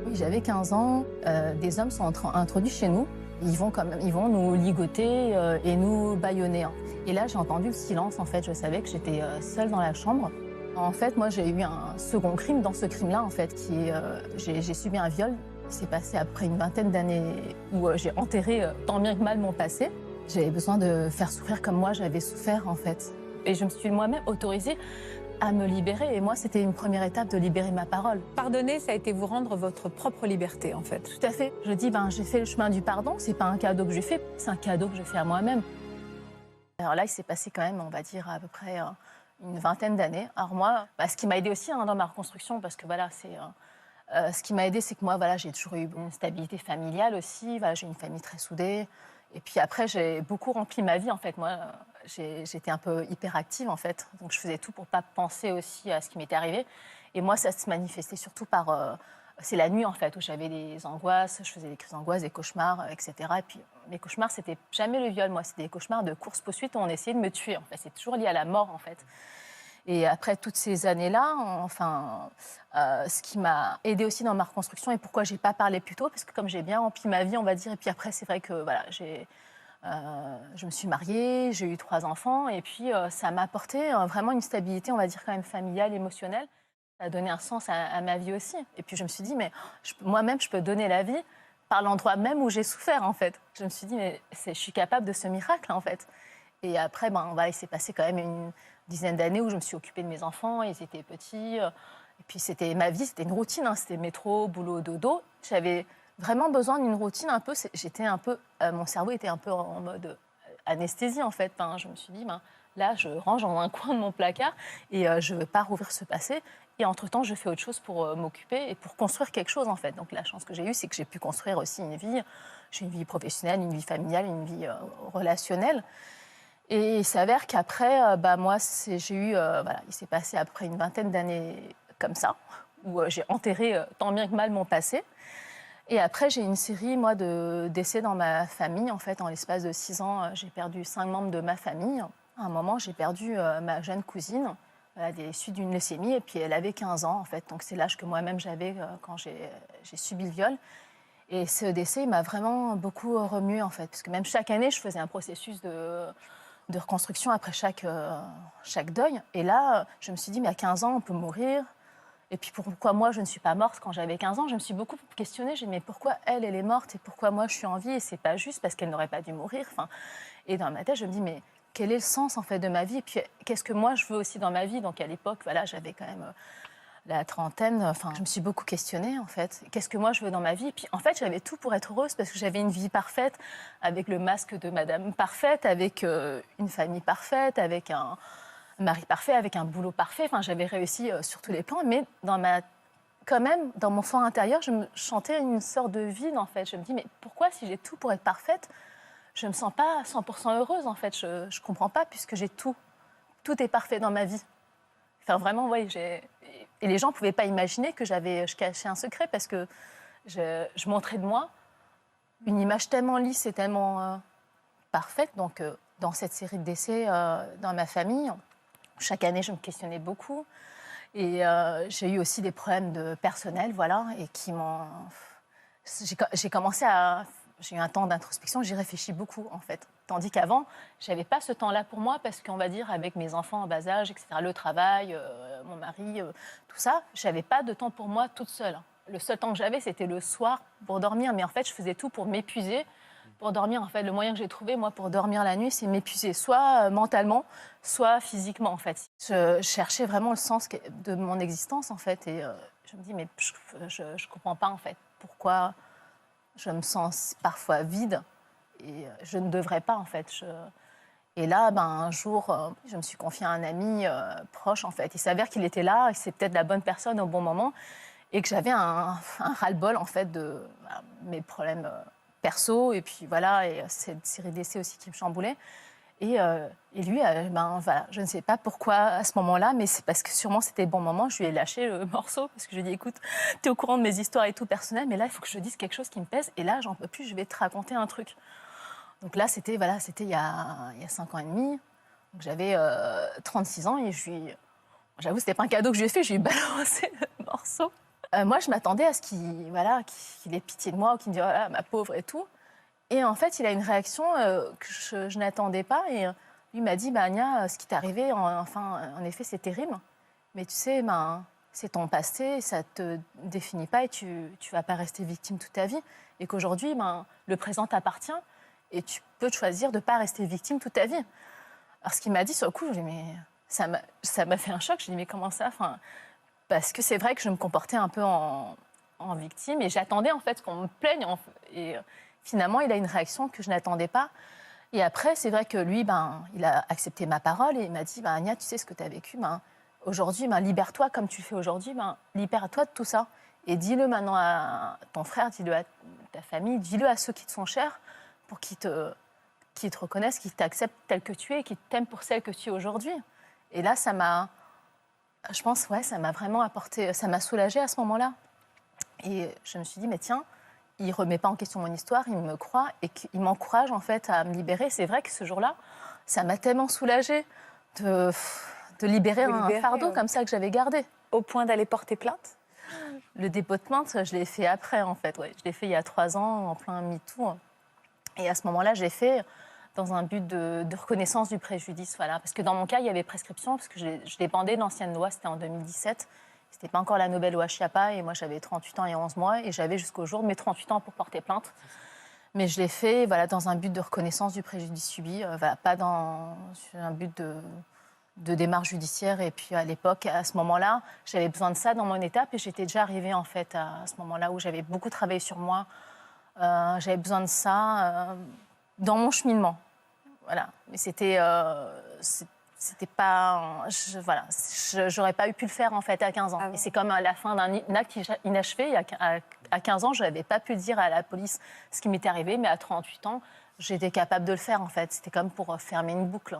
Oui, j'avais 15 ans, des hommes sont introduits chez nous. Ils vont nous ligoter et nous bâillonner, hein. Et là, j'ai entendu le silence, en fait. Je savais que j'étais seule dans la chambre. En fait, moi, j'ai eu un second crime dans ce crime-là, en fait, j'ai subi un viol. Il s'est passé après une vingtaine d'années où j'ai enterré tant bien que mal mon passé. J'avais besoin de faire souffrir comme moi j'avais souffert, en fait. Et je me suis moi-même autorisée à me libérer. Et moi, c'était une première étape de libérer ma parole. Pardonner, ça a été vous rendre votre propre liberté, en fait. Tout à fait. Je dis, j'ai fait le chemin du pardon. C'est pas un cadeau que j'ai fait, c'est un cadeau que je fais à moi-même. Alors là, il s'est passé quand même, on va dire, à peu près une vingtaine d'années. Alors moi, ce qui m'a aidé aussi dans ma reconstruction, parce que voilà, ce qui m'a aidé, c'est que moi, voilà, j'ai toujours eu une stabilité familiale aussi. Voilà, j'ai une famille très soudée. Et puis après, j'ai beaucoup rempli ma vie, en fait. Moi, j'étais un peu hyperactive, en fait. Donc, je faisais tout pour pas penser aussi à ce qui m'était arrivé. Et moi, ça se manifestait surtout par... c'est la nuit, en fait, où j'avais des angoisses. Je faisais des crises d'angoisse, des cauchemars, etc. Et puis, mes cauchemars, c'était jamais le viol, moi. C'était des cauchemars de course-poursuite où on essayait de me tuer. En fait, c'est toujours lié à la mort, en fait. Et après toutes ces années-là, ce qui m'a aidée aussi dans ma reconstruction et pourquoi j'ai pas parlé plus tôt, parce que comme j'ai bien rempli ma vie, on va dire, et puis après c'est vrai que voilà, je me suis mariée, j'ai eu 3 enfants, et puis ça m'a apporté vraiment une stabilité, on va dire quand même familiale, émotionnelle. Ça a donné un sens à ma vie aussi. Et puis je me suis dit, mais moi-même, je peux donner la vie par l'endroit même où j'ai souffert, en fait. Je me suis dit, mais je suis capable de ce miracle, en fait. Et après, voilà, il s'est passé quand même une dizaine d'années où je me suis occupée de mes enfants, ils étaient petits. Et puis c'était ma vie, c'était une routine, hein, c'était métro, boulot, dodo. J'avais vraiment besoin d'une routine un peu. J'étais un peu, mon cerveau était un peu en mode anesthésie en fait. Je me suis dit, là, je range dans un coin de mon placard et je ne veux pas rouvrir ce passé. Et entre-temps, je fais autre chose pour m'occuper et pour construire quelque chose en fait. Donc la chance que j'ai eue, c'est que j'ai pu construire aussi une vie. J'ai une vie professionnelle, une vie familiale, une vie relationnelle. Et il s'avère qu'après, moi, j'ai eu, voilà, il s'est passé après une vingtaine d'années comme ça, où j'ai enterré tant bien que mal mon passé. Et après, j'ai une série, moi, de décès dans ma famille. En fait, en l'espace de 6 ans, j'ai perdu 5 membres de ma famille. À un moment, j'ai perdu ma jeune cousine, des suites d'une leucémie, et puis elle avait 15 ans, en fait. Donc c'est l'âge que moi-même j'avais quand j'ai subi le viol. Et ce décès il m'a vraiment beaucoup remué, en fait, parce que même chaque année, je faisais un processus de reconstruction après chaque deuil. Et là, je me suis dit, mais à 15 ans, on peut mourir. Et puis pourquoi moi, je ne suis pas morte quand j'avais 15 ans? Je me suis beaucoup questionnée. J'ai dit, mais pourquoi elle est morte et pourquoi moi, je suis en vie? Et c'est pas juste parce qu'elle n'aurait pas dû mourir. Et dans ma tête, je me dis, mais quel est le sens, en fait, de ma vie? Et puis, qu'est-ce que moi, je veux aussi dans ma vie? Donc, à l'époque, voilà, j'avais quand même la trentaine, je me suis beaucoup questionnée, en fait. Qu'est-ce que moi, je veux dans ma vie? Et puis, en fait, j'avais tout pour être heureuse parce que j'avais une vie parfaite, avec le masque de madame parfaite, avec une famille parfaite, avec un mari parfait, avec un boulot parfait. J'avais réussi sur tous les plans, mais quand même, dans mon fort intérieur, je me chantais une sorte de vide, en fait. Je me dis, mais pourquoi, si j'ai tout pour être parfaite, je ne me sens pas 100% heureuse, en fait. Je ne comprends pas, puisque j'ai tout. Tout est parfait dans ma vie. Vraiment, oui, et les gens ne pouvaient pas imaginer que je cachais un secret parce que je montrais de moi une image tellement lisse et tellement parfaite. Donc, dans cette série de décès dans ma famille, chaque année, je me questionnais beaucoup. Et j'ai eu aussi des problèmes personnels, voilà, et qui m'ont... J'ai commencé à... J'ai eu un temps d'introspection, j'y réfléchis beaucoup, en fait. Tandis qu'avant, je n'avais pas ce temps-là pour moi parce qu'on va dire, avec mes enfants en bas âge, etc., le travail, mon mari, tout ça, je n'avais pas de temps pour moi toute seule. Le seul temps que j'avais, c'était le soir pour dormir. Mais en fait, je faisais tout pour m'épuiser, pour dormir. En fait, le moyen que j'ai trouvé, moi, pour dormir la nuit, c'est m'épuiser, soit mentalement, soit physiquement, en fait. Je cherchais vraiment le sens de mon existence, en fait. Et je me dis, mais je ne comprends pas, en fait, pourquoi... Je me sens parfois vide et je ne devrais pas, en fait. Et là, un jour, je me suis confiée à un ami proche, en fait. Il s'avère qu'il était là, et c'est peut-être la bonne personne au bon moment, et que j'avais un ras-le-bol, en fait, de mes problèmes perso, et puis voilà, et cette série d'essais aussi qui me chamboulait. Et lui, voilà, je ne sais pas pourquoi à ce moment-là, mais c'est parce que sûrement c'était le bon moment. Je lui ai lâché le morceau parce que je lui ai dit, écoute, tu es au courant de mes histoires et tout personnelles, mais là, il faut que je dise quelque chose qui me pèse. Et là, j'en peux plus, je vais te raconter un truc. Donc là, c'était il y a 5 ans et demi. Donc j'avais 36 ans et j'avoue, c'était pas un cadeau que je lui ai fait, je lui ai balancé le morceau. Moi, je m'attendais à ce qu'il ait pitié de moi ou qu'il me dise « Oh là, ma pauvre » et tout. Et en fait, il a une réaction que je n'attendais pas. Et lui m'a dit « Anya, ce qui t'est arrivé, en effet, c'est terrible. Mais tu sais, c'est ton passé, ça ne te définit pas et tu ne vas pas rester victime toute ta vie. Et qu'aujourd'hui, le présent t'appartient et tu peux choisir de ne pas rester victime toute ta vie. » Alors, ce qu'il m'a dit sur le coup, je lui ai dit « Mais ça m'a fait un choc. » Je lui ai dit « Mais comment ça ?» Parce que c'est vrai que je me comportais un peu en victime et j'attendais en fait qu'on me plaigne. Et finalement, il a une réaction que je n'attendais pas. Et après, c'est vrai que lui, il a accepté ma parole et il m'a dit Anya, tu sais ce que tu as vécu. Aujourd'hui, libère-toi comme tu le fais aujourd'hui. Libère-toi de tout ça. Et dis-le maintenant à ton frère, dis-le à ta famille, dis-le à ceux qui te sont chers pour qu'ils te reconnaissent, qu'ils t'acceptent tel que tu es et qu'ils t'aiment pour celle que tu es aujourd'hui. Et là, je pense, ça m'a vraiment apporté, ça m'a soulagée à ce moment-là. Et je me suis dit, mais tiens, il ne remet pas en question mon histoire, il me croit et il m'encourage en fait à me libérer. C'est vrai que ce jour-là, ça m'a tellement soulagée de libérer un fardeau comme ça que j'avais gardé. Au point d'aller porter plainte ? Le dépôt de plainte, je l'ai fait après en fait. Ouais. Je l'ai fait il y a 3 ans, en plein MeToo. Et à ce moment-là, j'ai fait dans un but de reconnaissance du préjudice. Voilà. Parce que dans mon cas, il y avait prescription, parce que je dépendais de l'ancienne loi, c'était en 2017. C'était pas encore la nouvelle loi Chiappa, et moi j'avais 38 ans et 11 mois, et j'avais jusqu'au jour de mes 38 ans pour porter plainte. Mais je l'ai fait dans un but de reconnaissance du préjudice subi, pas dans un but de démarche judiciaire. Et puis à l'époque, à ce moment-là, j'avais besoin de ça dans mon étape, et j'étais déjà arrivée en fait à ce moment-là où j'avais beaucoup travaillé sur moi. J'avais besoin de ça dans mon cheminement. Voilà. Mais c'était pas... j'aurais pas pu le faire, en fait, à 15 ans. Et c'est comme à la fin d'un acte inachevé. À 15 ans, je n'avais pas pu dire à la police ce qui m'était arrivé, mais à 38 ans, j'étais capable de le faire, en fait. C'était comme pour fermer une boucle.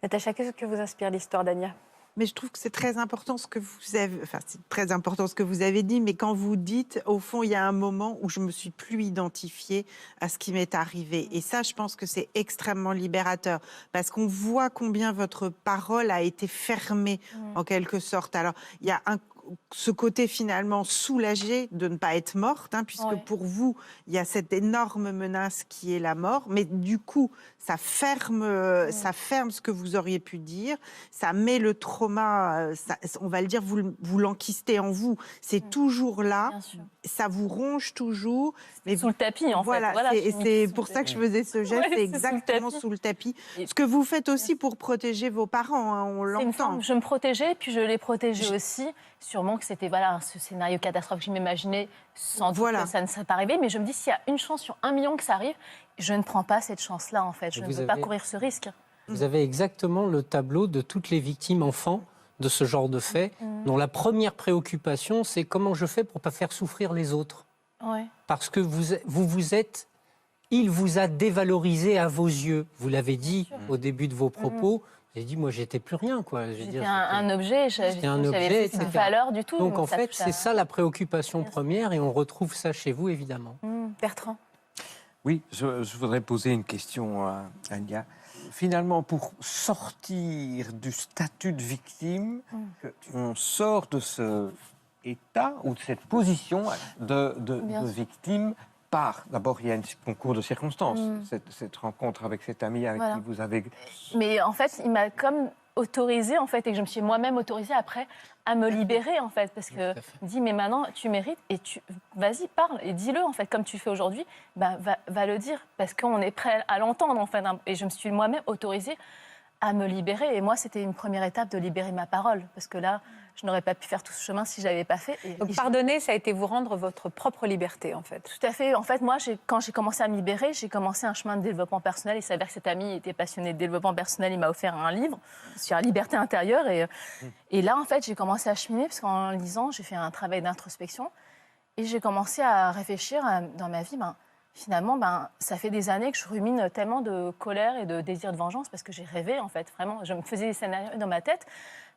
Natacha, qu'est-ce que vous inspire l'histoire d'Anya ? Mais je trouve que c'est très important ce que vous avez, c'est très important ce que vous avez dit, mais quand vous dites, au fond, il y a un moment où je me suis plus identifiée à ce qui m'est arrivé. Et ça, je pense que c'est extrêmement libérateur, parce qu'on voit combien votre parole a été fermée, en quelque sorte. Alors, il y a ce côté finalement soulagé de ne pas être morte, puisque pour vous, il y a cette énorme menace qui est la mort. Mais du coup, ça ferme ce que vous auriez pu dire. Ça met le trauma, on va le dire, vous l'enquistez en vous. C'est toujours là. Ça vous ronge toujours. Mais sous le tapis, en fait. Voilà, c'est pour ça que je faisais ce geste. C'est exactement sous le tapis. Ce que vous faites aussi pour protéger vos parents, on l'entend. Je me protégeais, puis je les protégeais aussi. Sûrement que c'était ce scénario catastrophe que je m'imaginais, sans doute que ça ne serait pas arrivé. Mais je me dis, s'il y a une chance sur 1 million que ça arrive, je ne prends pas cette chance-là, en fait. Je ne veux pas courir ce risque. Vous avez exactement le tableau de toutes les victimes enfants de ce genre de faits, dont la première préoccupation, c'est comment je fais pour ne pas faire souffrir les autres. Ouais. Parce que il vous a dévalorisé à vos yeux. Vous l'avez dit au début de vos propos. J'ai dit, moi, j'étais plus rien, quoi. J'étais un objet, j'avais plus de valeur du tout. Donc en fait, c'est ça la préoccupation première, et on retrouve ça chez vous, évidemment. Bertrand ? Oui, je voudrais poser une question à Anya. Finalement, pour sortir du statut de victime, on sort de ce état ou de cette position de victime par... D'abord, il y a un concours de circonstances, cette rencontre avec cet ami avec qui vous avez... Mais en fait, il m'a comme autorisée, en fait, et que je me suis moi-même autorisée après à me libérer, en fait, parce que dit, mais maintenant, tu mérites, et vas-y, parle, et dis-le, en fait, comme tu fais aujourd'hui, va le dire, parce qu'on est prêt à l'entendre, en fait, et je me suis moi-même autorisée à me libérer, et moi, c'était une première étape de libérer ma parole, parce que là, je n'aurais pas pu faire tout ce chemin si je ne l'avais pas fait. Donc pardonner, ça a été vous rendre votre propre liberté, en fait. Tout à fait. En fait, moi, quand j'ai commencé à me libérer, j'ai commencé un chemin de développement personnel. Il s'avère que cet ami était passionné de développement personnel. Il m'a offert un livre sur la liberté intérieure. Et là, en fait, j'ai commencé à cheminer, parce qu'en lisant, j'ai fait un travail d'introspection. Et j'ai commencé à réfléchir dans ma vie, finalement, ça fait des années que je rumine tellement de colère et de désir de vengeance, parce que j'ai rêvé, en fait, vraiment. Je me faisais des scénarios dans ma tête.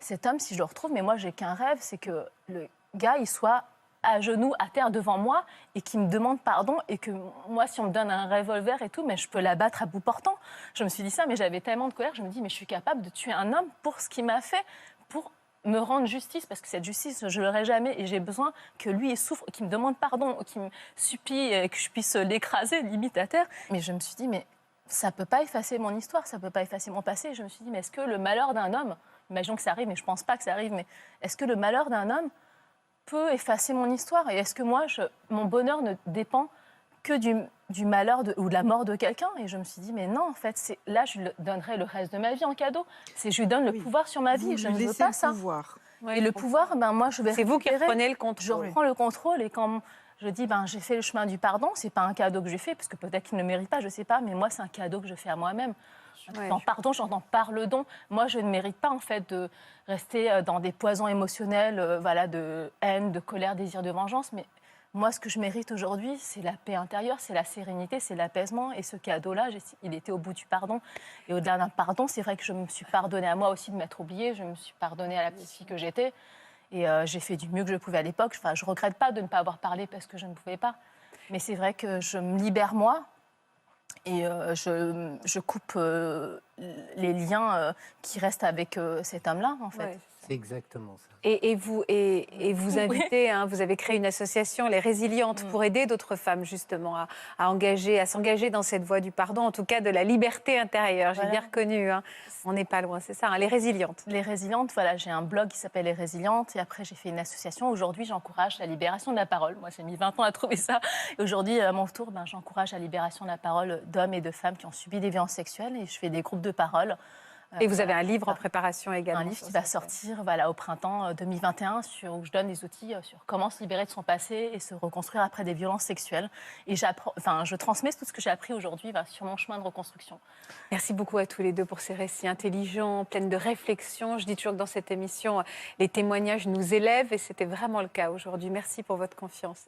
Cet homme, si je le retrouve, mais moi, j'ai qu'un rêve, c'est que le gars, il soit à genoux, à terre devant moi, et qu'il me demande pardon, et que moi, si on me donne un revolver et tout, mais je peux l'abattre à bout portant. Je me suis dit ça, mais j'avais tellement de colère, je me dis, mais je suis capable de tuer un homme pour ce qu'il m'a fait, pour me rendre justice, parce que cette justice, je ne l'aurai jamais, et j'ai besoin que lui, il souffre, qu'il me demande pardon, qu'il me supplie, que je puisse l'écraser, limite à terre. Mais je me suis dit, mais ça ne peut pas effacer mon histoire, ça ne peut pas effacer mon passé. Je me suis dit, mais est-ce que le malheur d'un homme, imaginons que ça arrive, mais je ne pense pas que ça arrive, mais est-ce que le malheur d'un homme peut effacer mon histoire? Et est-ce que moi, mon bonheur ne dépend que du malheur ou de la mort de quelqu'un? Et je me suis dit, mais non, en fait, là, je lui donnerai le reste de ma vie en cadeau. Je lui donne le pouvoir sur ma vie, je ne veux pas ça. Ouais, et le pouvoir, moi, je vais c'est vous qui reprenez le contrôle. Je reprends le contrôle, et quand je dis, j'ai fait le chemin du pardon, c'est pas un cadeau que j'ai fait, parce que peut-être qu'il ne le mérite pas, je sais pas, mais moi, c'est un cadeau que je fais à moi-même. Ouais, Dans pardon, j'entends pardon. Moi, je ne mérite pas, en fait, de rester dans des poisons émotionnels, de haine, de colère, désir de vengeance. Mais moi, ce que je mérite aujourd'hui, c'est la paix intérieure, c'est la sérénité, c'est l'apaisement. Et ce cadeau-là, il était au bout du pardon. Et au-delà d'un pardon, c'est vrai que je me suis pardonnée à moi aussi de m'être oubliée. Je me suis pardonnée à la petite fille que j'étais. Et j'ai fait du mieux que je pouvais à l'époque. Enfin, je ne regrette pas de ne pas avoir parlé parce que je ne pouvais pas. Mais c'est vrai que je me libère, moi. Et je coupe les liens qui restent avec cet homme-là, en fait. Ouais. C'est exactement ça. Et vous invitez, vous avez créé une association, Les Résilientes, pour aider d'autres femmes justement à s'engager dans cette voie du pardon, en tout cas de la liberté intérieure. J'ai bien reconnu, on n'est pas loin, c'est ça, Les Résilientes. Les Résilientes, j'ai un blog qui s'appelle Les Résilientes, et après j'ai fait une association. Aujourd'hui, j'encourage la libération de la parole. Moi, j'ai mis 20 ans à trouver ça. Et aujourd'hui, à mon tour, j'encourage la libération de la parole d'hommes et de femmes qui ont subi des violences sexuelles, et je fais des groupes de parole. Et vous avez un livre en préparation également. Un livre qui va sortir au printemps 2021 où je donne des outils sur comment se libérer de son passé et se reconstruire après des violences sexuelles. Et je transmets tout ce que j'ai appris aujourd'hui sur mon chemin de reconstruction. Merci beaucoup à tous les deux pour ces récits intelligents, pleins de réflexion. Je dis toujours que dans cette émission, les témoignages nous élèvent et c'était vraiment le cas aujourd'hui. Merci pour votre confiance.